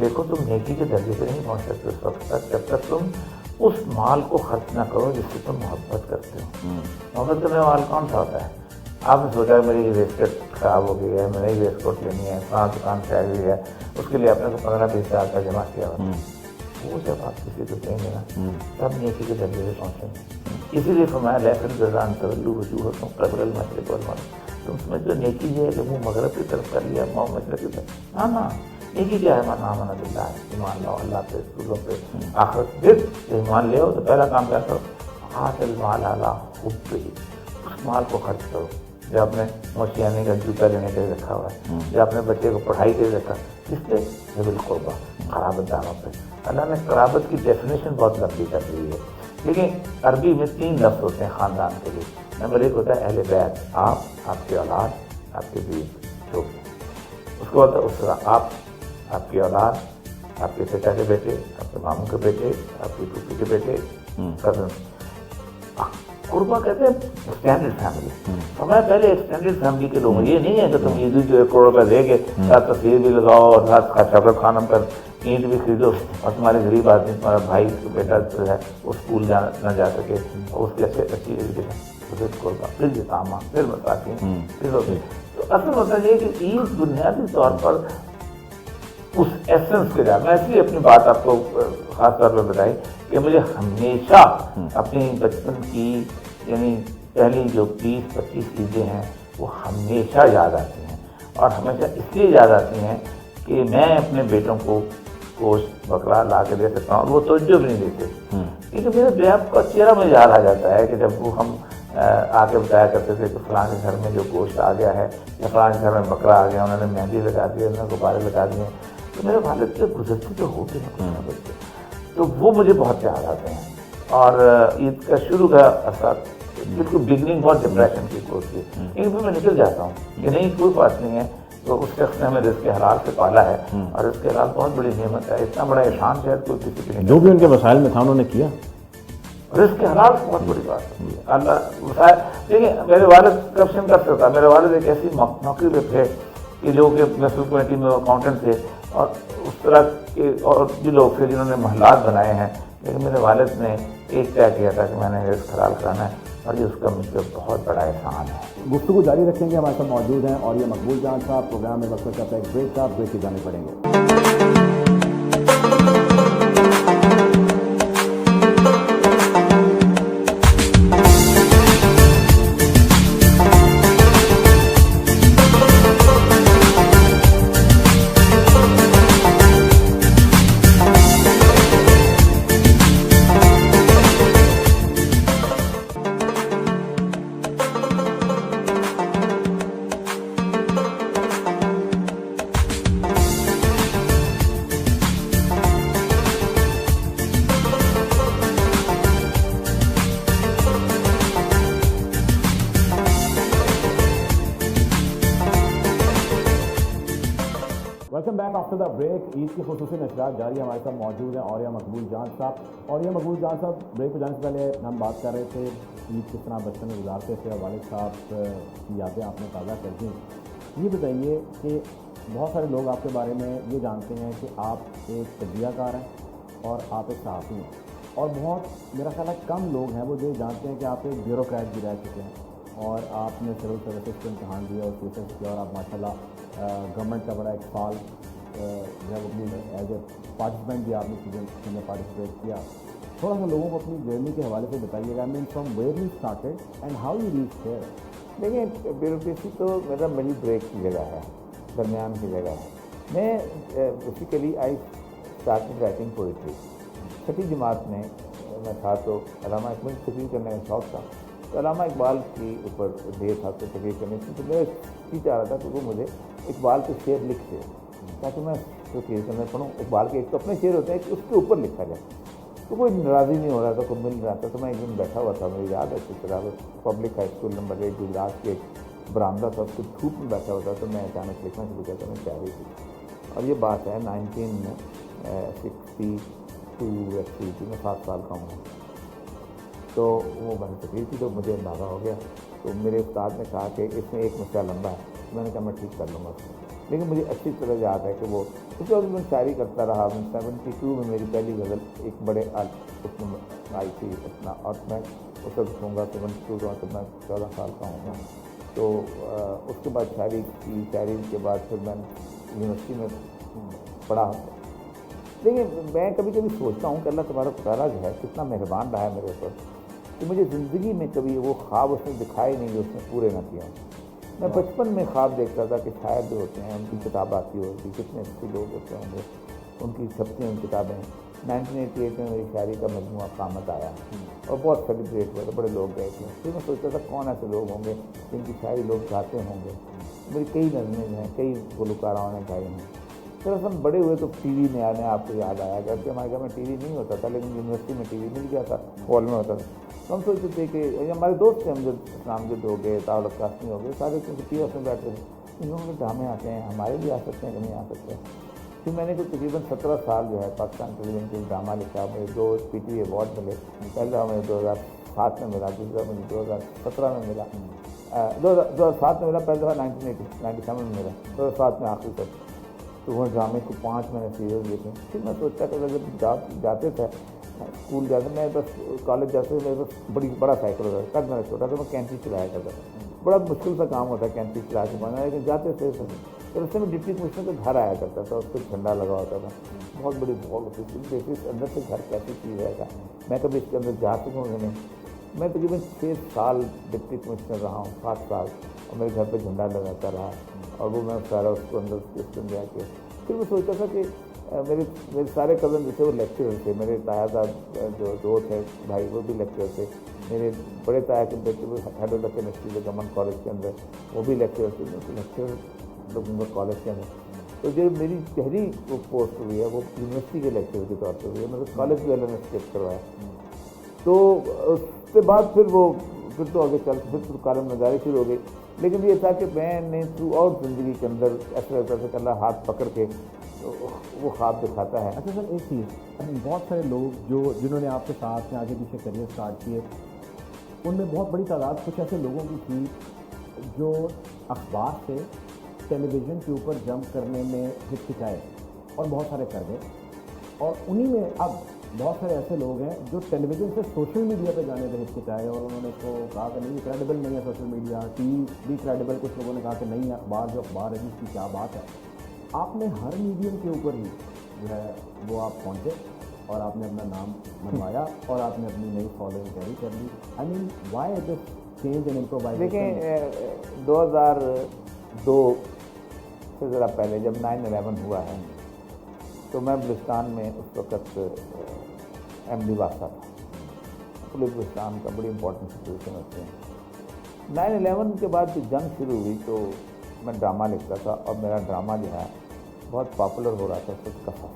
دیکھو تم نیکی کے درجے پہ نہیں پہنچ سکتے اس وقت تک جب تک تم اس مال کو خرچ نہ کرو جس سے تم محبت کرتے ہو. محبت کرنے والا کون سا ہوتا ہے؟ آپ نے سوچا میری ویسٹ کوٹ خراب ہو گئی ہے, میں نئی ویسٹ کوٹ لینی ہے, فلاں دکان سے آئی ہوئی ہے, اس کے لیے آپ نے 15-20 ہزار کا جمع کیا ہوا, وہ جب آپ کسی کو دیں گے نا تب نیکی کے درجے پہ پہنچیں گے. اسی لیے فرمایا لیکن جزان طلوع وجوہکم قبل المشرق والمغرب. تم سمجھ لو نیکی یہ ہے کہ منہ مغرب کی طرف کر لیا, منہ مشرق کی طرف. ہاں نیکی کیا ہے؟ من آمن باللہ, ایمان لاؤ اللہ پہ, رسولوں پہ, آخرت. پھر ایمان لے آؤ تو پہلا کام کیا کرو؟ آت المال علی حبہ, اس مال کو خرچ کرو جو آپ نے موشیانی کا جوتا لینے کے لیے رکھا ہوا ہے, جو آپ نے بچے کو پڑھائی کے لیے رکھا, کس پہ؟ ذوی القربیٰ, قرابت داروں پہ. اللہ نے قرابت کی ڈیفینیشن بہت لمبی کر دی ہے, لیکن عربی میں 3 لفظ ہوتے ہیں خاندان کے لیے. نمبر 1 ہوتا ہے اہل بیت, آپ کی اولاد, آپ کے بیوی, جو اس کو ہوتا ہے اسرہ, آپ کی اولاد, آپ کے چچا کے بیٹے, آپ کے ماموں کے بیٹے, آپ کی پھوپھی کے بیٹے, کزن. قربا کہتے ہیں ایکسٹینڈیڈ فیملی. ہمیں پہلے ایکسٹینڈیڈ فیملی کے لوگ, یہ نہیں ہے کہ تم عیدی جو 1 کروڑ روپے دے کے ساتھ تصویر بھی لگاؤ اور ساتھ چاکلیٹ کھانا کر اینٹ بھی خریدو اور تمہارے غریب آدمی, تمہارا بھائی بیٹا جو ہے وہ اسکول نہ جا سکے اور اس کی اچھی ایجوکیشن, پھر قربا, پھر یتامہ, پھر مساکین, پھر ہوتے. تو اصل ہوتا یہ کہ عید بنیادی طور پر اس ایسنس کے جائے. میں اس لیے اپنی بات آپ کو خاص طور پہ بتائی کہ مجھے ہمیشہ اپنی بچپن کی یعنی پہلی جو 20-25 چیزیں ہیں وہ ہمیشہ یاد آتی ہیں, اور ہمیشہ اس لیے یاد آتی ہیں کہ میں اپنے بیٹوں کو گوشت بکرا لا کے دے سکتا ہوں اور وہ توجہ بھی نہیں دیتے, کیونکہ میرے بیاپ کا چہرہ مجھے یاد آ جاتا ہے کہ جب وہ ہم آ کے بتایا کرتے تھے کہ فلاں کے گھر میں جو گوشت آ گیا ہے یا فلاں کے گھر میں بکرا آ گیا, انہوں نے مہندی لگا دی, انہوں نے غبارے لگا دیے, تو میرے والد سے گزرتے تو ہوتے ہیں بچے, تو وہ مجھے بہت یاد آتے ہیں. اور عید کا شروع کا اثر بالکل بگننگ بہت ڈپریشن کی ہوتی ہے, لیکن پھر میں نکل جاتا ہوں کہ نہیں کوئی بات نہیں ہے, تو اس شخص نے ہمیں رزق حلال سے پالا ہے, اور رزق حلال بہت بڑی نعمت ہے, اتنا بڑا احسان شاید کوئی کسی کے نہیں. جو بھی ان کے وسائل میں تھا انہوں نے کیا, رزق حلال بہت بڑی بات ہے. اللہ وسائل, دیکھیں میرے والد کرپشن کرتا تھا, میرے والد ایک ایسی نوکری پہ تھے کہ جو کہ میونسپل کمیٹی میں اکاؤنٹنٹ تھے, اور اس طرح کے اور بھی لوگ تھے جنہوں نے محلات بنائے ہیں, لیکن میرے والد نے ایک طے کیا تھا کہ میں نے رزق حلال کرانا ہے, اور یہ اس کا مجھ پہ بہت بڑا احسان ہے. گفتگو جاری رکھیں گے, ہمارے ساتھ موجود ہیں اور یہ مقبول جان صاحب. پروگرام میں وقت کرتا ہے ایک بریک کا, بریک کی جانے پڑیں گے. Welcome back after the break. Eid کی خصوصی نشریات جاری, ہمارے ساتھ موجود ہیں اور یہ مقبول جان صاحب. اور یہ مقبول جان صاحب, بریک پہ جانے سے پہلے ہم بات کر رہے تھے عید کس طرح بچپن میں گزارتے تھے, اور والد صاحب کی یادیں آپ نے تازہ کر دیں. یہ بتائیے کہ بہت سارے لوگ آپ کے بارے میں یہ جانتے ہیں کہ آپ ایک تجزیہ کار ہیں اور آپ ایک صحافی ہیں, اور بہت میرا خیال ہے کم لوگ ہیں وہ یہ جانتے ہیں کہ آپ ایک بیوروکریٹ بھی رہ چکے ہیں, اور آپ نے سول سروسز کا امتحان دیا اور ٹیچرس کیا, اور آپ ماشاء اللہ گورنمنٹ کا بڑا ایک سال جو ہے وہ ایز اے پارٹیسپینٹ بھی آپ نے چیزیں میں پارٹیسپیٹ کیا. تھوڑا سا لوگوں کو اپنی جرنی کے حوالے سے بتائیے گا, مین from where you started and how you reach here. دیکھیں بیوروکریسی تو میرا مڈل بریک کی جگہ ہے, درمیان کی جگہ ہے. میں basically I started writing poetry. 6ٹھی جماعت میں تھا تو علامہ اقبال کی تقریر کرنے کا شوق تھا, تو علامہ اقبال کی اوپر ڈھیر تھا تو تقریر کرنی تھی, تو میں یہ چاہ رہا تھا کہ وہ مجھے اقبال کے شعر لکھ دے تاکہ میں تقریر کرنے پڑھوں. اقبال کے ایک تو اپنے شعر ہوتے ہیں کہ اس کے اوپر لکھا جائے, تو کوئی ناراضی نہیں ہو رہا تھا, کوئی مل رہا تھا. تو میں ایک دن بیٹھا ہوا تھا, مجھے یاد ہے اچھی طرح, public high school number 1 Gujarat کے ایک برآمدہ تھا, اس کو دھوپ میں بیٹھا ہوا تھا, تو میں اچانک لکھنا شروع کیا تھا. میں شاعری تھی, اور یہ بات ہے 1962 میں 7 سال کا ہوں. تو وہ میں نے تقریر کی تو مجھے اندازہ ہو گیا. تو میرے استاد نے کہا کہ اس میں ایک مسئلہ لمبا ہے. میں نے کہا میں ٹھیک کر لوں گا. لیکن مجھے اچھی طرح یاد ہے کہ وہ اس وقت میں شاعری کرتا رہا. 72 میں میری پہلی غزل ایک بڑے اس میں آئی تھی اپنا, اور میں اس وقت ہوں گا 72 کا, تو میں 14 سال کا ہوں گا. تو اس کے بعد شاعری کی, شاعری کے بعد پھر میں یونیورسٹی میں پڑھا. لیکن میں کبھی کبھی سوچتا ہوں کہ اللہ تبارک و تعالیٰ جو ہے کتنا مہربان رہا ہے میرے اوپر کہ مجھے زندگی میں کبھی وہ خواب اس نے دکھائے نہیں جو اس نے پورے نہ کیا. میں بچپن میں خواب دیکھتا تھا کہ شاعر جو ہوتے ہیں ان کی کتاب آتی ہوتی, کتنے اچھے لوگ ہوتے ہوں گے, ان کی چھپتی ہیں کتابیں. 1988 میں میری شاعری کا مجموعہ قامت آیا اور بہت سیلیبریٹ ہوا تھا, بڑے لوگ گئے تھے. پھر میں سوچتا تھا کون ایسے لوگ ہوں گے جن کی شاعری لوگ گاتے ہوں گے. میری کئی نظمیں جو ہیں کئی گلوکاراؤں نے گائی ہیں. پھر ہم بڑے ہوئے تو ٹی وی میں آنے, آپ کو یاد آیا کہ ہمارے گھر میں ٹی وی نہیں ہوتا تھا, لیکن یونیورسٹی میں ٹی وی مل گیا تھا, ہال میں ہوتا تھا. تو ہم سوچتے تھے کہ ہمارے دوست تھے, ہم جو اسلام جد ہو گئے, طاول قاسمی ہو گئے, سارے پی ایف میں بیٹھتے تھے. ان لوگوں کے ڈرامے آتے ہیں, ہمارے بھی آ سکتے ہیں کہ نہیں آ سکتے. پھر میں نے کوئی تقریباً 17 سال جو ہے پاکستان ٹیلی ویژن کے ڈرامہ لکھا. مجھے 2 PTV ایوارڈ ملے. پہلا مجھے 2007 میں ملا, دوسرا مجھے 2017 میں ملا, 2007 میں ملا, پہلی دفعہ 1997 میں ملا, 2007 میں آخری تک. تو وہ ڈرامے کو 5 مہینے سیریز دیکھیں. پھر میں سوچتا کہ جب جاتے تھے اسکول جاتے, میں بس کالج جاتے میرے پاس بڑا سائیکل ہوتا تھا. تب میں چھوٹا تھا, میں کینچی چلایا کرتا تھا. بڑا مشکل سا کام ہوتا ہے کینچی چلا کے بنا, لیکن جاتے تھے. پھر اس سے میں ڈپٹی کمشنر کے گھر آیا کرتا تھا, اس پہ جھنڈا لگا ہوتا تھا, بہت بڑی بال ہوتی تھی. دیکھیے اس اندر سے گھر کیسی چیز ہے, میں کبھی اس کے اندر جا چکا ہوں نہیں. میں تقریباً 6 سال ڈپٹی کمشنر رہا ہوں, 7 سال, اور میرے گھر پہ جھنڈا لگاتا رہا. اور وہ میں سارا اس کو اندر سسٹم لیا کے پھر میں سوچتا تھا کہ میرے سارے کزن جیسے وہ لیکچرر تھے. میرے تایا صاحب جو 2 تھے بھائی, وہ بھی لیکچرر تھے. میرے بڑے تایا کے بیٹے وہ head of the chemistry government college کے اندر, وہ بھی لیکچرر تھے. لیکچرر لوگوں کالج کے اندر. تو جو میری پہلی وہ پوسٹ ہوئی ہے وہ یونیورسٹی کے لیکچرر کے طور پہ ہوئی ہے. مطلب کالج بھی اللہ نے اسکپ کروایا. تو اس کے بعد پھر تو آگے چل پھر تو کالم نگاری شروع ہو گئی. لیکن یہ تھا کہ میں نے تھرو آؤٹ زندگی کے اندر ایسا لگتا تھا کہ اللہ ہاتھ پکڑ کے وہ خواب دکھاتا ہے. اچھا سر, ایک چیز, بہت سارے لوگ جنہوں نے آپ کے ساتھ میں آگے پیچھے کریئر اسٹارٹ کیے, ان میں بہت بڑی تعداد کچھ ایسے لوگوں کی تھی جو اخبار سے ٹیلی ویژن کے اوپر جمپ کرنے میں ہچکچائے اور بہت سارے کر گئے. اور انہی میں اب بہت سارے ایسے لوگ ہیں جو ٹیلی ویژن سے سوشل میڈیا پہ جانے میں ہچکچائے, اور انہوں نے اس کو کہا کہ نہیں کریڈیبل نہیں ہے سوشل میڈیا, ٹی وی بھی کریڈیبل. کچھ لوگوں نے کہا کہ نہیں, اخبار جو اخبار ہے اس کی کیا بات ہے. آپ نے ہر میڈیم کے اوپر ہی جو ہے وہ آپ پہنچے اور آپ نے اپنا نام بنوایا اور آپ نے اپنی نئی فالوئنگ کیری کر لی. آئی مین why this change and improvisation? دیکھیں 2002 سے ذرا پہلے جب 9/11 ہوا ہے تو میں بلوچستان میں اس وقت MD واسطہ تھا. پولیس بلوچستان کا بڑی امپورٹنٹ سچویشن ہوتے ہیں. 9/11 کے بعد جو جنگ شروع ہوئی تو میں ڈرامہ لکھتا تھا, اور میرا ڈرامہ جو ہے بہت پاپولر ہو رہا تھا. کچھ کفا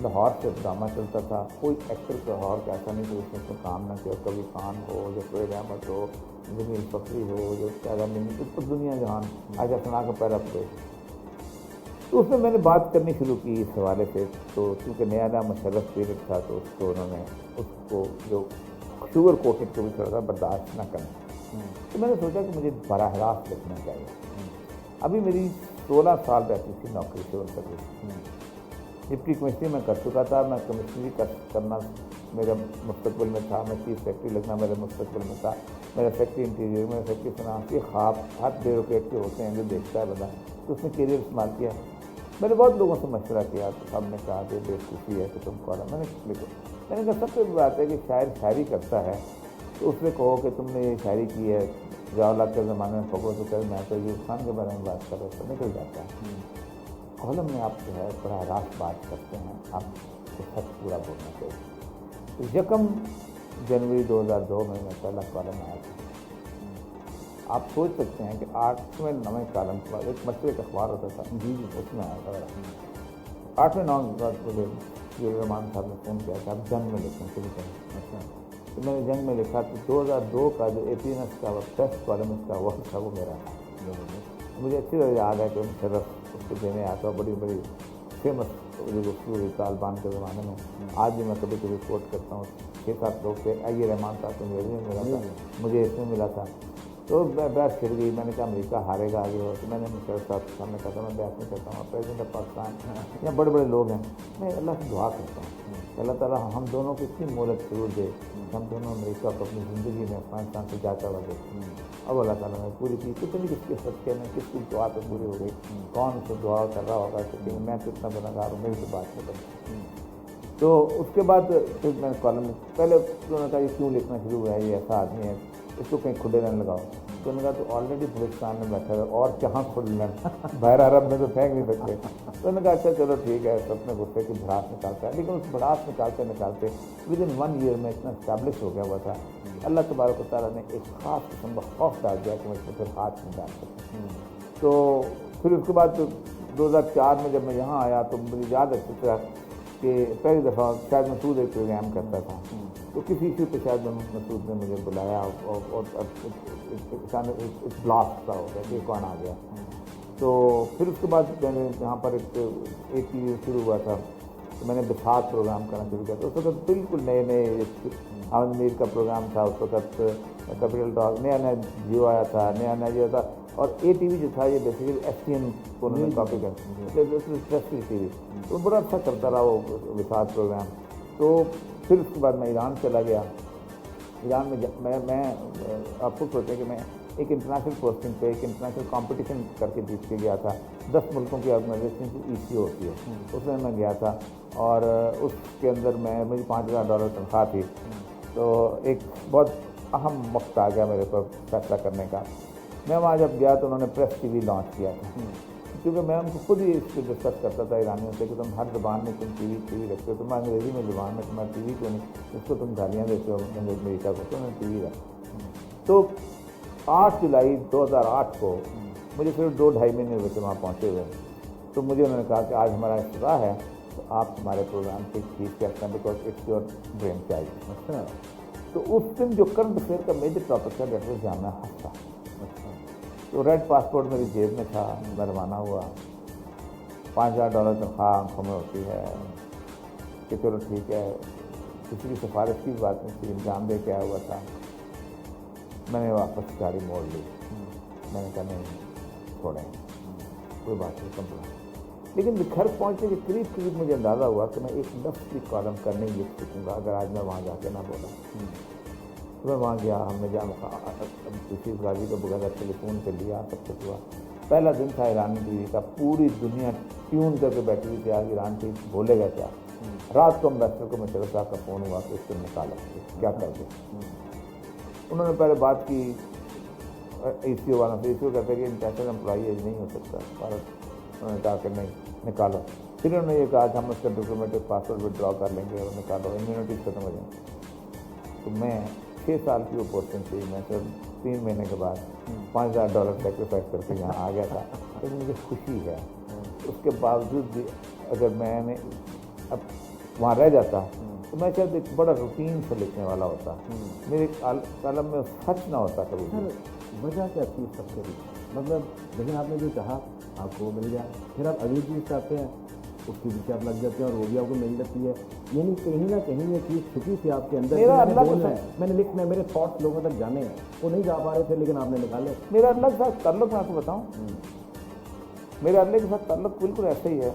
لاہور سے ڈرامہ چلتا تھا. کوئی ایکٹر کا لاہور کا ایسا نہیں کہ اس نے کوئی کام نہ کیا. کبھی خان ہو, جو سہیل احمد ہو, جمیل فخری ہو, جو پیدا نہیں دنیا جہان آجا سنا کا پیرا پڑے. تو اس میں نے بات کرنی شروع کی اس حوالے سے. تو چونکہ نیا نیا مشرف پیریڈ تھا تو اس کو انہوں نے اس کو جو شوگر کوٹڈ کو بھی تھوڑا سا برداشت نہ کرنا. تو میں نے سوچا کہ مجھے براہ راست لکھنا چاہیے. ابھی میری 16 سال رہتی تھی نوکری سول سروس. ڈپٹی کمشنری میں کر چکا تھا. میں کمشنری کرنا میرا مستقبل میں تھا. میں چیف سیکرٹری لگنا میرے مستقبل میں تھا. میرا سیکرٹری انٹیریئر, میرا سیکرٹری فنانس. یہ خواب ہر بیوروکریٹ کے ہوتے ہیں جو دیکھتا ہے بندہ. تو اس نے کیریئر استعمال کیا. میں نے بہت لوگوں سے مشورہ کیا تو سب نے کہا کہ بیوقوفی ہے کہ تم کالم. میں نے کہا سب سے بات ہے کہ شاعر شاعری کرتا ہے تو اس سے کہو کہ تم نے یہ شاعری کی ہے ضیاء الحق کے زمانے میں پکڑو تو کہ میں تو یوسف خان کے بارے میں بات کر رہا تو نکل جاتا ہے. کالم میں آپ جو ہے براہ راست بات کرتے ہیں, آپ کو سچ پورا بولنا چاہیے. تو 1 جنوری 2002 میں پہلا کالم آیا تھا. آپ سوچ سکتے ہیں کہ 8ویں 9ویں کالم کے بعد ایک مشرق اخبار ہوتا تھا اس میں آیا تھا. 8ویں 9ویں کے بعد مجھے رحمان صاحب نے فون کیا کہ آپ جنگ میں لکھنا شروع کریں. اچھا, تو میں نے جنگ میں لکھا. تو 2002 کا جو APNS کا بیسٹ کالم اس کا وقت تھا وہ میرا تھا. مجھے اچھی طرح یاد ہے کہ مشرف اس کو دینے آتا. بڑی بڑی فیمس جو گفتگو طالبان کے زمانے میں آج بھی میں کبھی کبھی کوٹ کرتا ہوں. 6-7 لوگ تھے. رحمان صاحب کو مجھے ملا تھا, مجھے اس میں ملا تھا. تو بحث چھڑ گئی. میں نے کہا امریکہ ہارے گا آگے ہو. تو میں نے مشرف صاحب کے سامنے کہا تھا میں بحث نہیں کرتا ہوں, پریزیڈنٹ آف پاکستان یا بڑے بڑے لوگ ہیں, میں اللہ سے دعا کرتا ہوں کہ اللہ تعالیٰ ہم دونوں کو اتنی مہلت ضرور دے, ہم دونوں امریکہ کو اپنی زندگی میں افغانستان سے جا چڑھا دے. اب اللہ تعالیٰ نے پوری کی, کتنی نہیں کس کے صدقے میں کس کی دعا پہ پوری ہو گئی. کون سے دعا کر رہا ہوگا کہ میں تو اتنا گناہگار ہوں, میری تو بات نہیں کرتا. تو اس کے بعد پھر میں نے کالم پہلے انہوں نے کہا یہ کیوں لکھنا شروع ہوا ہے, یہ ایسا آدمی ہے, اس کو کہیں کھڈے نہ لگاؤ. تو انہوں نے کہا تو آلریڈی بلوچستان میں بیٹھا ہے اور کہاں کھڈ لینا, بحر عرب میں تو پھینک نہیں سکتے. تو انہوں نے کہا اچھا چلو ٹھیک ہے, سب میں غصے کی بھڑاس نکالتا ہے. لیکن اس بھڑاس نکالتے ود ان 1 year میں اتنا اسٹیبلش ہو گیا ہوا تھا. اللہ تبارک و تعالیٰ نے ایک خاص قسم کا خوف ڈال دیا کہ میں اس کو پھر ہاتھ نہیں ڈال سکتا. تو پھر اس کے بعد 2004 میں جب میں یہاں آیا تو مجھے یاد ہے اس طرح کہ پہلی دفعہ شاید مسعود ایک پروگرام کرتا تھا, تو کسی ایشو پہ شاید مسعود نے مجھے بلایا اور بلاسٹ سا ہو گیا کہ کون آ گیا. تو پھر اس کے بعد میں نے یہاں پر ایک ٹی وی شروع ہوا تھا, تو میں نے بساط پروگرام کرنا شروع کیا. تو اس وقت بالکل نئے احمد میر کا پروگرام تھا, اس وقت کیپٹل ٹاک نیا جیو آیا تھا, نیا جیو تھا. اور اے ٹی وی جو تھا یہ بیسیکلی ایس ٹی ایم کو انہوں نے کاپی کر ٹی وی, تو بڑا اچھا کرتا رہا وہ وساط پروگرام. تو پھر اس کے بعد میں ایران چلا گیا. ایران میں آپ کو سوچیں کہ میں ایک انٹرنیشنل پوسٹنگ پہ ایک انٹرنیشنل کمپٹیشن کر کے جیت کے گیا تھا. 10 ملکوں کی آرگنائزیشن کی ECO ہوتی ہے, اس میں گیا تھا. اور اس کے اندر مجھے $5,000 تنخواہ تھی. تو ایک بہت اہم وقت آ گیا میرے پر فیصلہ کرنے کا. میں وہاں جب گیا تو انہوں نے پریس ٹی وی لانچ کیا تھا, کیونکہ میں ان کو خود ہی اس پہ ڈسکس کرتا تھا ایرانیوں سے کہ تم ہر زبان میں تم ٹی وی رکھتے ہو, تم انگریزی میں زبان میں تمہارا ٹی وی کیوں نہیں, اس کو تم گالیاں دیتے ہو امریکہ کو, تو انہوں نے ٹی وی رکھا. تو 8 جولائی 2008 کو مجھے صرف 2-2.5 مہینے ہوئے تھے وہاں پہنچے ہوئے. تو مجھے انہوں نے کہا کہ آج ہمارا افتتاح ہے, تو آپ ہمارے پروگرام کے چیف گیسٹ ہیں because it's your brain child. اچھا. تو اس دن جو کرنٹ افیئر کا میجر ٹاپک تھا دیٹ واز جامعہ ہفتہ. تو ریڈ پاسپورٹ میری جیب میں تھا, میں روانہ ہوا. $5,000 تنخواہ آنکھوں میں ہوتی ہے کہ چلو ٹھیک ہے, کسی کی سفارش کی بات نہیں تھی, انجام دے کے آیا ہوا تھا. میں نے واپس گاڑی موڑ لی. میں نے کہا نہیں چھوڑیں, کوئی بات نہیں کمپلین. لیکن گھر پہنچنے کے قریب مجھے اندازہ ہوا کہ میں ایک لفظ کی کالم کر نہیں لکھ سکوں گا اگر آج میں وہاں جا کے نہ بولا. تو میں وہاں گیا, ہم نے یوسف غازی کو بغیر ٹیلی فون پہ لیا, سب کچھ ہوا. پہلا دن تھا ایرانی ٹی وی کا, پوری دنیا ٹیون کر کے بیٹھی ہوئی تھی آج ایران ٹی وی بولے گا کیا. رات کو امبیسڈر کو مشرف صاحب کا فون ہوا کہ اس کو نکالا کیا کر دیں. انہوں نے پہلے بات کی ECO والوں سے, ECO کہتے ہیں کہ انٹرنیشنل امپلائی ایج نہیں ہو سکتا بھارت. انہوں نے کہا کہ نہیں نکالو. پھر انہوں نے یہ کہا کہ ہم اس کا ڈپلومیٹک پاسپورٹ ودرا کر لیں گے اور نکالو, امیونٹی ختم ہو جائیں. تو میں 6 سال کی وہ پوسٹنگ تھی, میں صرف 3 مہینے کے بعد $5,000 سیکریفائز کر کے یہاں آ گیا تھا. لیکن مجھے خوشی ہے. اس کے باوجود بھی اگر میں نے اب وہاں رہ جاتا تو میں شاید ایک بڑا روٹین سے لکھنے والا ہوتا, میرے قلم میں سچ نہ ہوتا کبھی. وجہ کیا تھی سب سے, مطلب لیکن آپ نے جو چاہا آپ کو مل گیا, پھر آپ اگلی چیز چاہتے ہیں اس کے پیچھے آپ لگ جاتے ہیں اور وہ بھی آپ کو مل جاتی ہے. یعنی کہیں نہ کہیں یہ چیز چھپی تھی آپ کے اندر, میں نے لکھنا ہے, میرے تھاٹس لوگوں تک جانے ہیں, وہ نہیں جا پا رہے تھے لیکن آپ نے نکالے. میرا اللہ کے ساتھ تعلق میں آپ کو بتاؤں, میرا اللہ کے ساتھ تعلق بالکل ایسا ہی ہے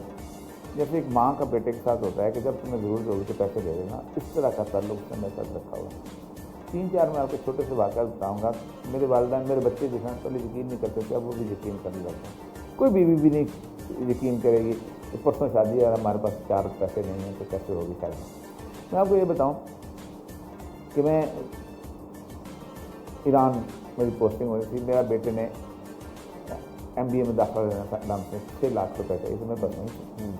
جیسے ایک ماں کا بیٹے کے ساتھ ہوتا ہے کہ جب تمہیں ضرورت ہوگی تو پیسے دے دینا. اس طرح کا تعلق اس نے میرے ساتھ رکھا ہوا ہے. 3-4 میں آپ کو چھوٹے سے واقعات بتاؤں گا. میرے والدین میرے بچے جو ہیں پہلے یقین نہیں کرتے تھے, اب وہ بھی یقین کرنے لگتے ہیں. کوئی بیوی بھی نہیں یقین کرے گی کہ پرسوں شادی ہے اور ہمارے پاس 4 پیسے نہیں ہیں تو کیسے ہوگی شادی. میں آپ کو یہ بتاؤں کہ میں ایران میری پوسٹنگ ہوئی تھی, میرا بیٹے نے MBA میں داخلہ لینا تھا, نام سے 6 لاکھ روپے کا, اس میں بس نہیں تھی.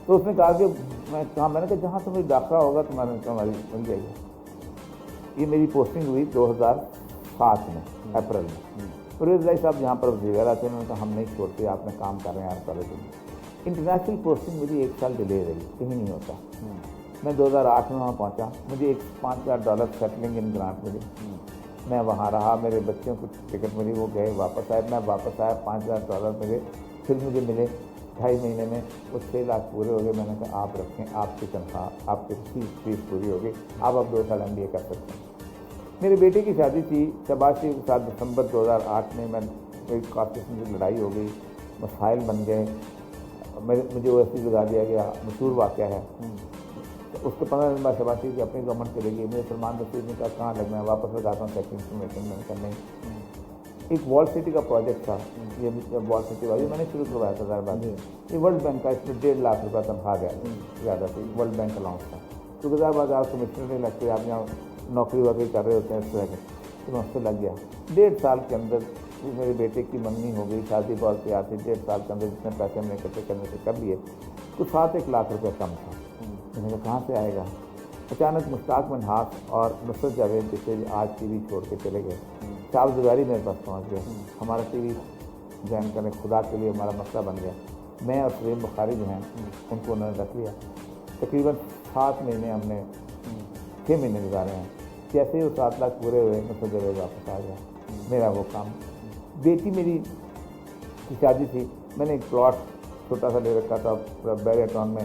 تو اس نے کہا کہ میں نے کہا جہاں تمہیں داخلہ ہوگا تمہاری بن جائے گی. یہ میری پوسٹنگ ہوئی 2007 میں اپریل میں. پرویز بھائی صاحب جہاں پر وزیر آتے ہیں, انہوں نے کہا ہم نہیں چھوڑتے, آپ نے کام کر رہے ہیں آپ کرے دیں. انٹرنیشنل پوسٹنگ مجھے 1 سال ڈیلے رہی, کہیں نہیں ہوتا. میں 2008 میں وہاں پہنچا, مجھے ایک $5,000 سیٹلنگ ان گرانٹ ملی. میں وہاں رہا, میرے بچوں کو ٹکٹ ملی, وہ گئے واپس آئے, میں واپس آیا, $5,000 ملے. پھر مجھے ملے 2.5 مہینے میں وہ 6 لاکھ پورے ہو گئے. میں نے کہا آپ رکھیں, آپ کی تنخواہ آپ کی فیس پوری ہو گئی, آپ 2 سال MBA کر سکتے ہیں. میرے بیٹے کی شادی تھی شہباز شریف کے ساتھ دسمبر 2008 میں میری کافی سے لڑائی ہو گئی، مسائل بن گئے، مجھے او ایس ڈی لگا دیا گیا، مشہور واقعہ ہے۔ اس کے 15 دن بعد شہباز شریف کی اپنی گورنمنٹ چلے گئی، مجھے سلمان نصیر نے کہا کہاں لگنا ہے، واپس لگاتا ہوں سیکٹری انفارمیشن میں کرنے۔ ایک وال سٹی کا پروجیکٹ تھا، یہ وال سٹی والی میں نے شروع کروایا تھا ظاہر بات، یہ ورلڈ بینک کا، اس میں 1.5 لاکھ روپیہ تنخواہ گیا زیادہ تھی، ورلڈ بینک الاؤنس تھا، کیونکہ ظاہر بات آپ کمشنر نہیں لگتے، آپ یہاں نوکری ووکری کر رہے ہوتے ہیں اس طرح کے، تو میں اس سے لگ گیا۔ 1.5 سال کے اندر میرے بیٹے کی منگنی ہو گئی، شادی بہت تیار تھی، 1.5 سال کے اندر جتنے پیسے میں نے اکٹھے کرنے سے کر لیے، کچھ 7-1 لاکھ روپے کم تھا۔ میں نے کہا کہاں سے آئے گا؟ اچانک مشتاق منہاس اور نصرت جاوید جیسے آج ٹی وی چھوڑ کے چلے گئے، شاہب زبیری میرے پاس پہنچ گئے، ہمارا ٹی وی جوائن کرنے خدا کے لیے ہمارا مسئلہ بن گیا۔ میں اور سلیم بخاری جو ہیں ان کو انہوں نے رکھ لیا، تقریباً 7 مہینے ہم نے 6 مہینے گزارے ہیں۔ جیسے ہی وہ 7 لاکھ پورے ہوئے نصرت جاوید واپس آ گیا، میرا وہ کام۔ بیٹی میری کی شادی تھی، میں نے ایک پلاٹ چھوٹا سا لے رکھا تھا بیریا ٹاؤن میں،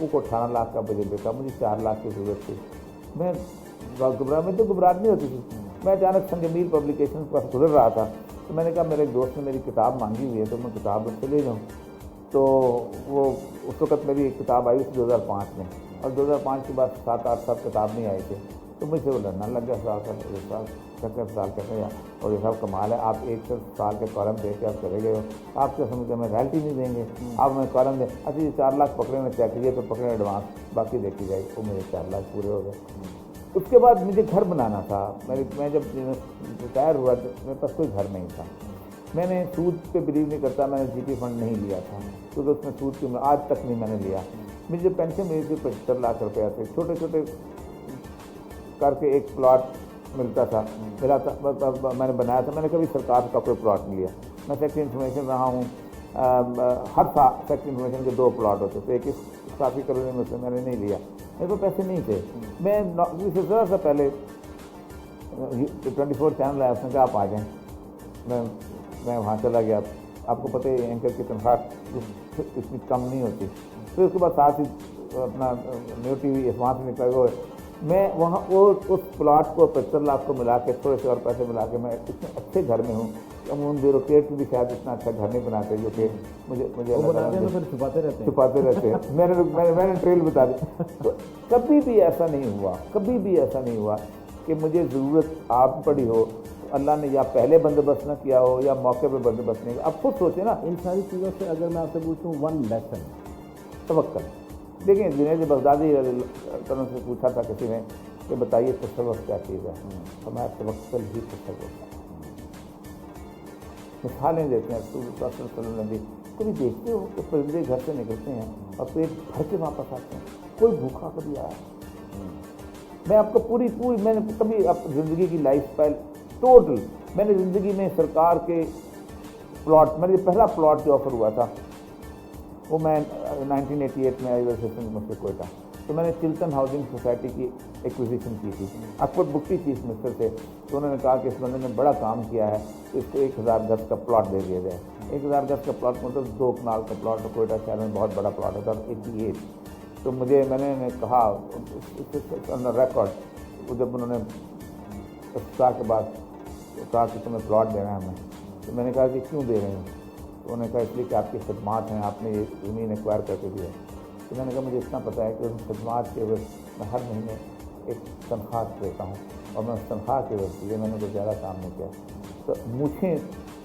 وہ کو 18 لاکھ کا بجٹ دیتا، مجھے 4 لاکھ کی ضرورت تھی۔ میں میں تو گھبراہٹ نہیں ہوتی تھی، میں اچانک سنجمیل پبلیکیشن پر گزر رہا تھا، تو میں نے کہا میرے ایک دوست نے میری کتاب مانگی ہوئی ہے تو میں کتاب اس سے لے جاؤں۔ تو وہ اس وقت میری ایک کتاب آئی تھی 2005 میں، اور 2005 کے بعد 7-8 سال کتاب نہیں آئی تھی، تو مجھ سے وہ لڑنا لگ گیا، سال کہتے ہیں اور یہ سب کمال ہے، آپ 1 سال کے کالم دے کے آپ چلے گئے ہو، آپ کیا سمجھتے ہیں ہمیں رائلٹی نہیں دیں گے، آپ ہمیں کالم دیں، اچھا یہ 4 لاکھ پکڑے میں چیک کیجیے تو پکڑے ایڈوانس، باقی دیکھی جائے۔ وہ میرے 4 لاکھ پورے ہو گئے۔ اس کے بعد مجھے گھر بنانا تھا، میں جب ریٹائر ہوا تو میرے پاس کوئی گھر نہیں تھا۔ میں نے سود پہ بلیو نہیں کرتا، میں نے جی پی فنڈ نہیں لیا تھا، کیونکہ اس میں سود کی آج تک نہیں میں نے لیا۔ مجھے جو پینشن ملی تھی 75 لاکھ روپیہ تھے، چھوٹے چھوٹے کر کے ایک پلاٹ ملتا تھا، میں نے بنایا تھا، میں نے کبھی سرکار کا کوئی پلاٹ نہیں لیا۔ میں سیکٹری انفارمیشن رہا ہوں، ہر سال سیکٹری انفارمیشن کے 2 پلاٹ ہوتے تھے، ایک کافی کروڑ میں سے میں نے نہیں لیا، میرے کو پیسے نہیں تھے۔ میں نوکری سے ذرا سا پہلے 24 چینل آیا، اس نے کہا آپ آ جائیں، میں وہاں چلا گیا۔ آپ کو پتہ ہے اینکر کی تنخواہ اتنی کم نہیں ہوتی، پھر اس کے بعد ساتھ ہی اپنا نیو ٹی وی وہاں سے نکل گئے۔ میں وہاں اس پلاٹ کو 75 لاکھ کو ملا کے تھوڑے سے اور پیسے ملا کے میں اتنے اچھے گھر میں ہوں کہ عموماً بیوروکریٹ بھی شاید اتنا اچھا گھر نہیں بناتے جو کہ مجھے چھپاتے رہتے ہیں۔ میں نے ٹریل بتا دی۔ تو کبھی بھی ایسا نہیں ہوا کہ مجھے ضرورت آپ پڑی ہو، اللہ نے یا پہلے بندوبست نہ کیا ہو یا موقع پہ بندوبست نہیں۔ اب خود سوچیں نا، ان ساری چیزوں سے اگر میں آپ سے پوچھوں 1 لیسن، توکل۔ دیکھیں جنید بغدادی رضی اللہ عنہ سے پوچھا تھا کسی نے کہ بتائیے تصوف کیا چیز ہے، فرمایا توکل ہی تصوف ہے۔ مثالیں دیتے ہیں رسول اللہ صلی اللہ علیہ وسلم نے، کبھی دیکھتے ہو کہ پرندے گھر سے نکلتے ہیں اور پیٹ بھر کے واپس آتے ہیں، کوئی بھوکا کبھی آیا؟ میں آپ کو پوری میں نے کبھی زندگی کی لائف اسٹائل ٹوٹل، میں نے زندگی میں سرکار کے پلاٹ، میرے پہلا پلاٹ جو آفر ہوا تھا وہ میں 1988 میں آئی اسسٹنٹ مسٹر کوئٹہ، تو میں نے چلتن ہاؤسنگ سوسائٹی کی ایکوزیشن کی تھی۔ اکبر بکٹی چیف منسٹر تھے، تو انہوں نے کہا کہ اس بندے نے بڑا کام کیا ہے، تو اس کو 1000 گز کا پلاٹ دے دیا جائے۔ 1000 گز کا پلاٹ مطلب 2 کنال کا پلاٹ، کوئٹہ شہر میں بہت بڑا پلاٹ ہوتا ہے، 88۔ تو میں نے کہا ریکارڈ، جب انہوں نے افتتاح کے بعد کہا کہ تمہیں پلاٹ دینا ہے ہمیں، تو میں نے کہا کہ کیوں دے رہے ہیں؟ تو انہوں نے کہا اس لیے کہ آپ کی خدمات ہیں، آپ نے یہ زمین ایکوائر کر کے دیا۔ تو میں نے کہا مجھے اتنا پتہ ہے کہ ان خدمات کے عوض میں ہر مہینے ایک تنخواہ دیتا ہوں، اور میں اس تنخواہ کے عوض یہ میں نے کوئی زیادہ کام نہیں کیا۔ تو مجھے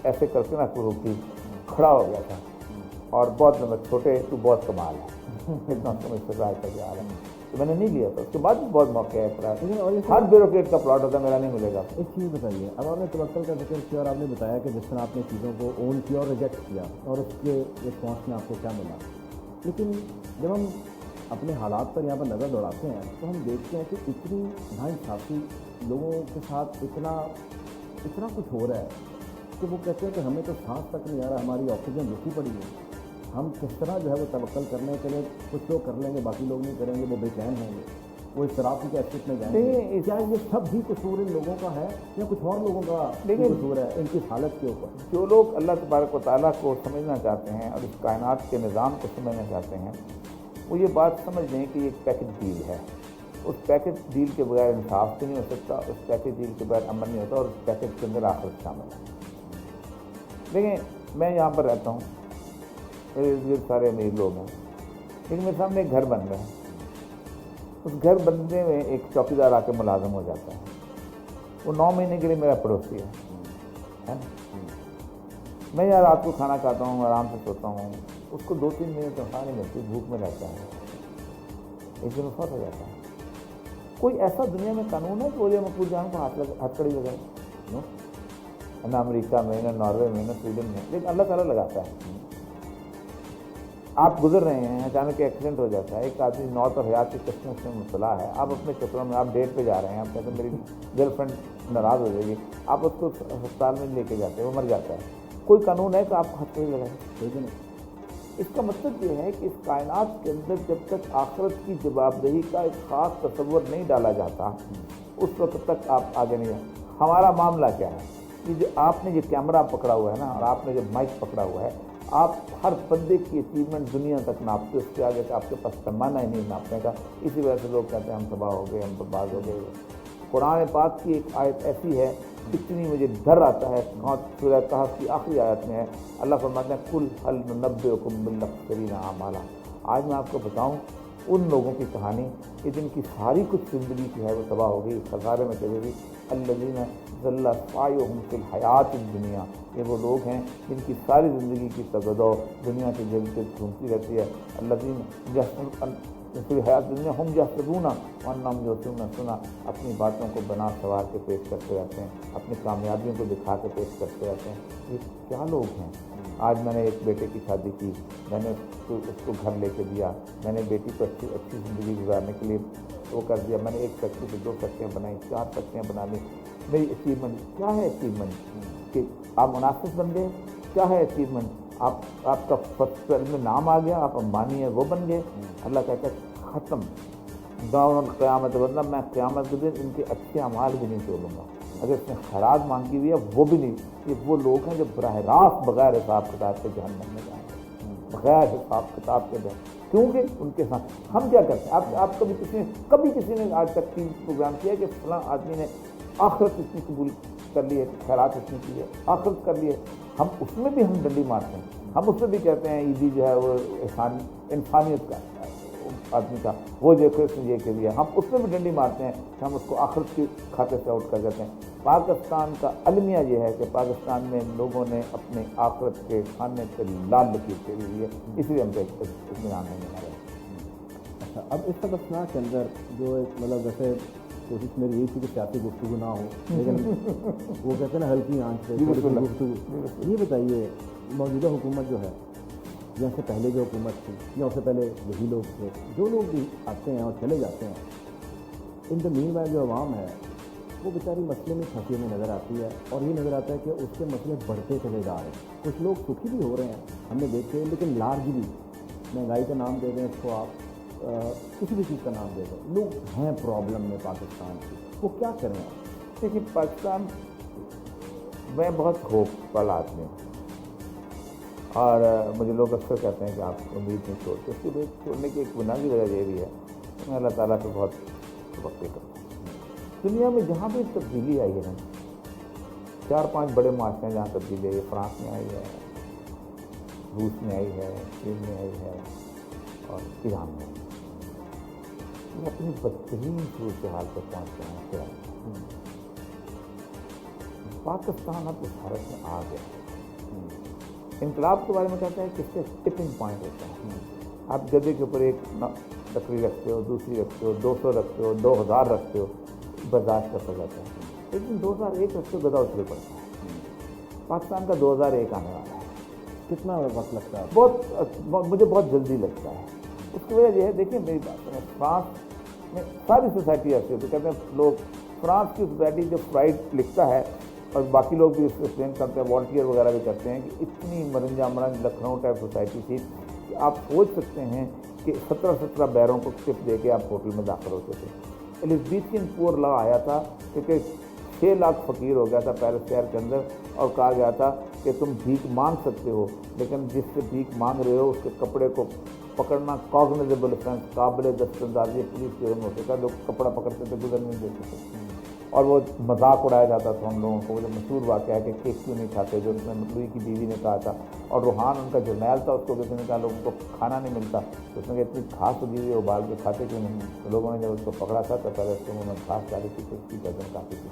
ایسے کر کے نا روکی کھڑا ہو گیا تھا، اور بہت لمبا چھوٹے تو بہت کمال ہے، اتنا سمجھ سے رائے کا جا رہا ہے، تو میں نے نہیں لیا تھا۔ اس کے بعد بھی بہت موقع ہے، ہر بیوروکریٹ کا پلاٹ ہوتا ہے، میرا نہیں ملے گا۔ ایک چیز بتائیے، اب آپ نے توکل کا ذکر کیا اور آپ نے بتایا کہ جس طرح آپ نے چیزوں کو اون کیا اور ریجیکٹ کیا اور اس کے رسپانس میں آپ کو کیا ملا، لیکن جب ہم اپنے حالات پر یہاں پر نظر دوڑاتے ہیں تو ہم دیکھتے ہیں کہ اتنی ناانصافی لوگوں کے ساتھ اتنا کچھ ہو رہا ہے کہ وہ کہتے ہیں کہ ہمیں تو سانس تک نہیں آ رہا، ہماری آکسیجن رکی پڑی ہے، ہم کس طرح جو ہے وہ توکل کرنے کے لیے کچھ لوگ کر لیں گے، باقی لوگ نہیں کریں گے، وہ بے چین ہوں گے، وہ اضطراب کی کیفیت میں جائیں گے۔ کیا یہ سب بھی قصور ان لوگوں کا ہے یا کچھ اور لوگوں کا قصور ہے ان کی حالت کے اوپر؟ جو لوگ اللہ تبارک و تعالیٰ کو سمجھنا چاہتے ہیں اور اس کائنات کے نظام کو سمجھنا چاہتے ہیں، وہ یہ بات سمجھ لیں کہ یہ ایک پیکج ڈیل ہے، اس پیکج ڈیل کے بغیر انصاف بھی نہیں ہو سکتا، اس پیکج ڈیل کے بغیر امن نہیں ہوتا، اور اس پیکج کے اندر آخرت شامل ہے۔ دیکھیں میں یہاں پر رہتا ہوں، میرے ارد گرد سارے امیر لوگ ہیں، لیکن میرے سامنے ایک گھر بن رہا ہے، اس گھر بننے میں ایک چوکیدار آ کے ملازم ہو جاتا ہے، وہ 9 مہینے کے لیے میرا پڑوسی ہے نا؟ میں یہاں رات کو کھانا کھاتا ہوں، آرام سے سوتا ہوں، اس کو 2-3 مہینے تنخواہ نہیں ملتی، بھوک میں رہتا ہے، ایک دن فوت ہو جاتا ہے۔ کوئی ایسا دنیا میں قانون ہے کہ ولی مقبول جان کو ہاتھ کڑی لگائے؟ نو، نہ امریکہ میں، نہ ناروے میں، نہ سویڈن میں، لیکن اللہ تعالیٰ لگاتا ہے۔ آپ گزر رہے ہیں، اچانک ایکسیڈنٹ ہو جاتا ہے، ایک آدمی موت اور حیات کی قسموں سے مبتلا ہے، آپ اپنے چکروں میں، آپ ڈیٹ پہ جا رہے ہیں، آپ کہتے ہیں میری گرل فرینڈ ناراض ہو جائے گی، آپ اس کو ہسپتال میں لے کے جاتے ہیں، وہ مر جاتا ہے، کوئی قانون ہے کہ آپ کو ہاتھ کڑی لگائے؟ اس کا مطلب یہ ہے کہ اس کائنات کے اندر جب تک آخرت کی جواب دہی کا ایک خاص تصور نہیں ڈالا جاتا، اس وقت تک آپ آگے نہیں جائیں۔ ہمارا معاملہ کیا ہے کہ جو آپ نے یہ کیمرہ پکڑا ہوا ہے نا، اور آپ نے جو مائک پکڑا ہوا ہے، آپ ہر بندے کی اچیومنٹ دنیا تک ناپتے، اس کے آگے آپ کے پاس پیمانہ ہی نہیں ناپنے کا، اسی وجہ سے لوگ کہتے ہیں ہم تباہ ہو گئے، ہم برباد ہو گئے۔ قرآن پاک کی ایک آیت ایسی ہے، اتنی مجھے ڈر آتا ہے، سورہ کہف کی آخری آیت میں ہے، اللہ فرماتے ہیں کل هل ننبئکم بالاخسرین اعمالا۔ آج میں آپ کو بتاؤں ان لوگوں کی کہانی کہ جن کی ساری کچھ زندگی کی ہے وہ تباہ ہو گئی، خسارے میں چلی گئی۔ الذین ضل سعیہم فی الحیات الدنیا، یہ وہ لوگ ہیں جن کی ساری زندگی کی تگدو دنیا کے گرد گرد گھومتی رہتی ہے۔ الذین فی الحیات الدنیا ہم یحسبون انہم یحسنون صنعا، اپنی باتوں کو بنا سوار کے پیش کرتے رہتے ہیں، اپنی کامیابیوں کو دکھا کے پیش کرتے رہتے ہیں۔ یہ کیا لوگ ہیں؟ آج میں نے ایک بیٹے کی شادی کی، میں نے اس کو گھر لے کے دیا، میں نے بیٹی کو اچھی زندگی گزارنے کے لیے وہ کر دیا، میں نے 1 فیکٹری سے 2 فیکٹریاں بنائیں، 4 فیکٹریاں بنا لی۔ میری اچیومنٹ کیا ہے؟ اچیومنٹ کہ آپ مناسب بن گئے؟ کیا ہے اچیومنٹ؟ آپ کا فرسٹ میں نام آ گیا، آپ امبانی ہیں وہ بن گئے؟ اللہ کہتا ہے ختم، داؤن قیامت، ورنہ میں قیامت کے دن ان کے اچھے اعمال بھی نہیں چھوڑوں گا۔ اگر اس نے خیرات مانگی ہوئی ہے وہ بھی نہیں۔ یہ وہ لوگ ہیں جو براہ راست بغیر حساب کتاب کے جہنم میں جائیں گے، بغیر حساب کتاب کے جائیں، کیونکہ ان کے ساتھ ہم کیا کرتے ہیں؟ آپ کبھی کسی نے آج تک ٹی وی پروگرام کیا کہ فلاں آدمی نے آخرت اتنی قبول کر لی ہے، خیرات اتنی کی ہے، آخرت کر لی ہے؟ ہم اس میں بھی ہم ڈنڈی مارتے ہیں، ہم اس میں بھی کہتے ہیں عیدی جو ہے وہ انسانیت کا آدمی کا، وہ دیکھو اس نے یہ کے لیا، ہم اس میں بھی ڈنڈی مارتے ہیں کہ ہم اس کو آخرت کے کھاتے سے آؤٹ کر دیتے ہیں۔ پاکستان کا المیہ یہ ہے کہ پاکستان میں لوگوں نے اپنے آخرت کے کھانے پہ لال لکیر کے لیے، اس لیے ہم کو اطمینان نہیں مل رہا۔ اچھا، اب اس وقت اسنا کے اندر جو ایک مطلب ویسے کوشش میری یہی تھی کہ سیاسی گفتگو نہ ہو، لیکن وہ کہتے ہیں نا ہلکی آنچ سے گفتگو۔ یہ بتائیے موجودہ حکومت جو ہے، یا اس سے پہلے جو حکومت تھی، یا اس سے پہلے یہی لوگ تھے، جو لوگ بھی آتے ہیں اور چلے جاتے ہیں، ان دا مین وائل جو عوام ہے وہ بیچاری مسئلے میں پھنسی ہوئی نظر آتی ہے، اور یہ نظر آتا ہے کہ اس کے مسئلے بڑھتے چلے جا رہے ہیں۔ کچھ لوگ سکھی بھی ہو رہے ہیں، ہم نے دیکھے، لیکن لارجلی مہنگائی کا نام دے دیں اس کو، آپ کسی بھی چیز کا نام دے دیں، لوگ ہیں پرابلم میں پاکستان کی، وہ کیا کریں آپ؟ دیکھیے پاکستان میں بہت ہوپ والا آدمی ہوں، اور مجھے لوگ اکثر کہتے ہیں کہ آپ امید نہیں چھوڑتے، اس کی امید چھوڑنے کی ایک بنیادی وجہ یہ بھی ہے کہ میں اللہ تعالیٰ کو بہت توقع کرتا ہوں۔ دنیا میں جہاں بھی تبدیلی آئی ہے نا، 4-5 بڑے معاشرے ہیں جہاں تبدیلی آئی ہے، فرانس میں آئی ہے، روس میں آئی ہے، چین میں آئی ہے، اور ایران میں، وہ اپنی بدترین صورتحال پر پہنچ رہے ہیں۔ پاکستان اب اس حالت میں آ گیا۔ انقلاب کے بارے میں کہتا ہے کہ اس سے ٹپنگ پوائنٹ ہوتا ہے، آپ گدے کے اوپر ایک لکڑی رکھتے ہو، دوسری رکھتے ہو، 200 رکھتے ہو، 2000 رکھتے ہو، برداشت کر جاتا ہے، لیکن 2001 رکھتے ہو گدا اترے پڑتا ہے۔ پاکستان کا 2001 آنے والا ہے۔ کتنا وقت لگتا ہے؟ مجھے بہت جلدی لگتا ہے۔ اس کی وجہ یہ ہے، دیکھیں میری بات ہے، فرانس میں ساری سوسائٹی ایسی ہوتی ہے، کہتے ہیں لوگ فرانس کی سوسائٹی جو فرائڈ لکھتا ہے، اور باقی لوگ بھی اس کو ایکسپلین کرتے ہیں، والنٹیئر وغیرہ بھی کرتے ہیں کہ اتنی مرنجا مرنج لکھنؤ ٹائپ سوسائٹی تھی کہ آپ سوچ سکتے ہیں کہ 17 بیروں کو ٹپ دے کے آپ ہوٹل میں داخل ہوتے تھے۔ ایلزبیتھین پور لا آیا تھا کیونکہ 6 لاکھ فقیر ہو گیا تھا پیرس شہر کے اندر، اور کہا گیا تھا کہ تم بھیک مانگ سکتے ہو، لیکن جس سے بھیک مانگ رہے ہو اس کے کپڑے کو پکڑنا کاگنیزیبل افینس، قابل دست اندازی پولیس کے میں ہوتا تھا، لوگ کپڑا پکڑتے تھے گزر نہیں دیتے تھے، اور وہ مذاق اڑایا جاتا تھا ہم لوگوں کو۔ وہ جو مشہور واقعہ ہے کہ کیک کیوں نہیں کھاتے، جو اس میں لوئی کی بیوی نے کہا تھا، اور روحان ان کا جرنیل تھا، اس کو کسی نے کہا لوگوں کو کھانا نہیں ملتا، تو اس نے کہا اتنی گھاس اگی ہوئی ابال کے کھاتے کیوں نہیں؟ تو لوگوں نے جب اس کو پکڑا تھا تو پہلے اس کے منہ میں گھاس ڈالی تھی، تو اس کی گردن کاٹی تھی۔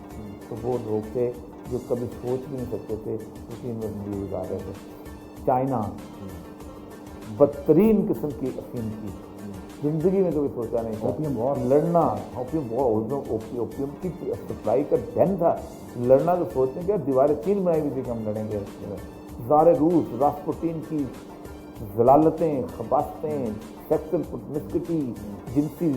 تو وہ لوگ تھے جو کبھی سوچ بھی نہیں سکتے تھے اسی میں زندگی گزار رہے تھے۔ چائنا بدترین قسم کی افیم کی، زندگی میں کبھی سوچا نہیں تھا۔ اوپیم وار لڑنا، اوپیم کی سپلائی کا ڈین تھا، لڑنا تو سوچنے کیا، دیواریں 3 بنائی ہوئی تھی کہ ہم لڑیں گے۔ زار روس، راسپوٹین کی ضلالتیں، خباستیں، سیکسل پروmiscuity، جنسی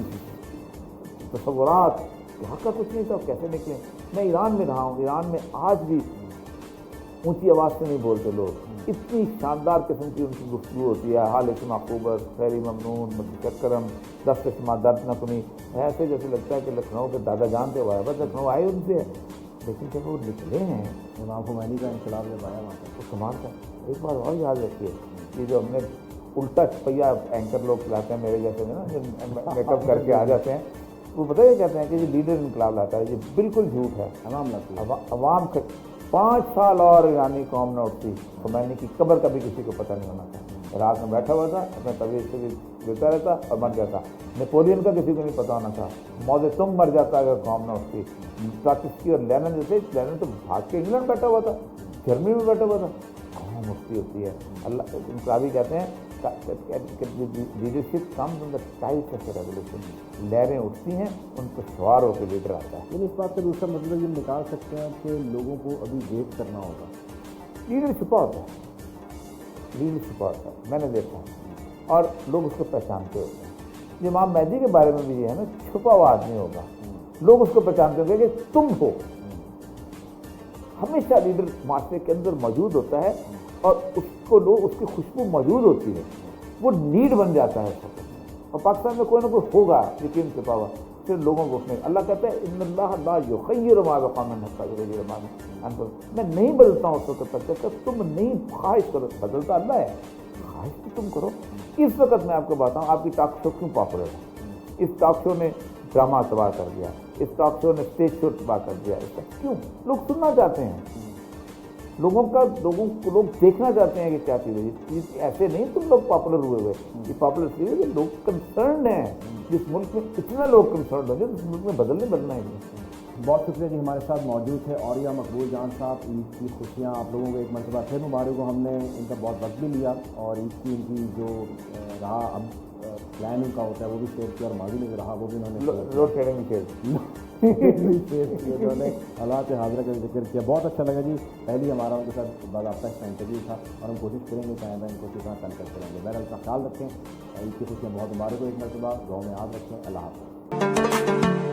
تصورات، یہاں کا کچھ نہیں تھا، کیسے نکلیں۔ میں ایران میں رہا ہوں، ایران میں آج بھی اونچی آواز سے نہیں بولتے لوگ، اتنی شاندار قسم کی ان کی گفتگو ہوتی ہے، حال معقوبت، خیری ممنون، متشکرم، دست شما درد نہ کنی، ایسے جیسے لگتا ہے کہ لکھنؤ کے دادا جانتے ہوا ہے، بس لکھنؤ آئے ان سے، لیکن جب وہ نکلے ہیں امام خمینی کا انقلاب جب آیا وہاں تو کمال کا۔ ایک بات اور یاد رکھیے، یہ جو ہم نے الٹا پہیا اینکر لوگ چلاتے ہیں میرے جیسے نا، جو میک اپ کر کے آ جاتے ہیں، وہ پتہ یہ کہتے ہیں کہ یہ لیڈر انقلاب لاتا ہے، یہ بالکل جھوٹ ہے۔ عوام 5 سال اور ایرانی قوم نہ اٹھتی، خمینی کی قبر کا بھی کسی کو پتہ نہیں ہونا تھا، عراق میں بیٹھا ہوا تھا، اپنے طبیعت سے بھی لیتا رہتا اور مر جاتا۔ نیپولین کا کسی کو نہیں پتہ ہونا تھا، موزے تم مر جاتا اگر قوم نہ اٹھتی۔ ٹراٹسکی اور لینن جیسے، لینن تو بھاگ کے انگلینڈ بیٹھا ہوا تھا، جرمنی میں بیٹھا ہوا تھا، قوم اٹھتی ہوتی ہے۔ اللہ انقلابی کہتے ہیں leadership comes in the type of revolution, لہریں اٹھتی ہیں، ان پہ سوار ہو کے لیڈر آتا ہے۔ لیکن اس بات کا دوسرا مطلب یہ نکال سکتے ہیں کہ لوگوں کو ابھی ویٹ کرنا ہوگا۔ لیڈر چھپا ہوتا ہے، لیڈر چھپا ہوتا ہے، میں نے دیکھا ہے، اور لوگ اس کو پہچانتے ہوتے ہیں۔ امام مہدی کے بارے میں بھی یہ ہے نا، چھپا ہوا آدمی ہوگا، لوگ اس کو پہچانتے ہوں گے کہ تم ہو۔ ہمیشہ لیڈر معاشرے کے اندر موجود ہوتا ہے، اور اس کو لوگ، اس کی خوشبو موجود ہوتی ہے، وہ نیڈ بن جاتا ہے اس وقت۔ اور پاکستان میں کوئی نہ کوئی ہوگا یقین چھپا ہوا، پھر لوگوں کو اٹھنے۔ اللہ کہتا ہے ان اللہ لا یغیر ما بقوم حتی یغیروا ما بانفسہم، میں نہیں بدلتا ہوں اس وقت تک جب تک تم نہیں خواہش کرو۔ بدلتا اللہ ہے، خواہش تو تم کرو۔ اس وقت میں آپ کو بتاؤں آپ کی ٹاک شو کیوں پاپولر ہے؟ اس ٹاک شو نے ڈرامہ تباہ کر دیا، اس ٹاک شو نے اسٹیج شو تباہ کر دیا۔ اس کا کیوں؟ لوگ سننا چاہتے ہیں، لوگوں کو لوگ دیکھنا چاہتے ہیں کہ کیا چیز ہے۔ ایسے نہیں تم لوگ پاپولر ہوئے ہوئے، یہ پاپولر اس لیے کہ لوگ کنسرنڈ ہیں، جس ملک میں اتنا لوگ کنسرنڈ ہیں، جس ملک میں بدلنا ہے۔ بہت شکریہ جی، ہمارے ساتھ موجود تھے عوریہ مقبول جان صاحب۔ عید کی خوشیاں آپ لوگوں کو ایک مرتبہ پھر مبارک ہو۔ ہم نے ان کا بہت وقت بھی لیا، اور عید کی ان کی جو رہا اب پلان ان کا ہوتا ہے وہ بھی شیئر کیا، اور ماضی میں جو رہا وہ بھی انہوں نے روڈ شیئرنگ شیئر انہوں نے حالات حاضرہ کا ذکر کیا۔ بہت اچھا لگا جی، پہلی ہمارا ان کے ساتھ باضابطہ اس کا انٹرویو تھا، اور ہم کوشش کریں گے کہ آئندہ ان کو اسی طرح کنسلٹ کریں گے۔ بہرحال اپنا خیال رکھیں، عید کی خوشیاں بہت مبارک ہو ایک مرتبہ، دعاؤں میں یاد رکھیں۔ اللہ حافظ۔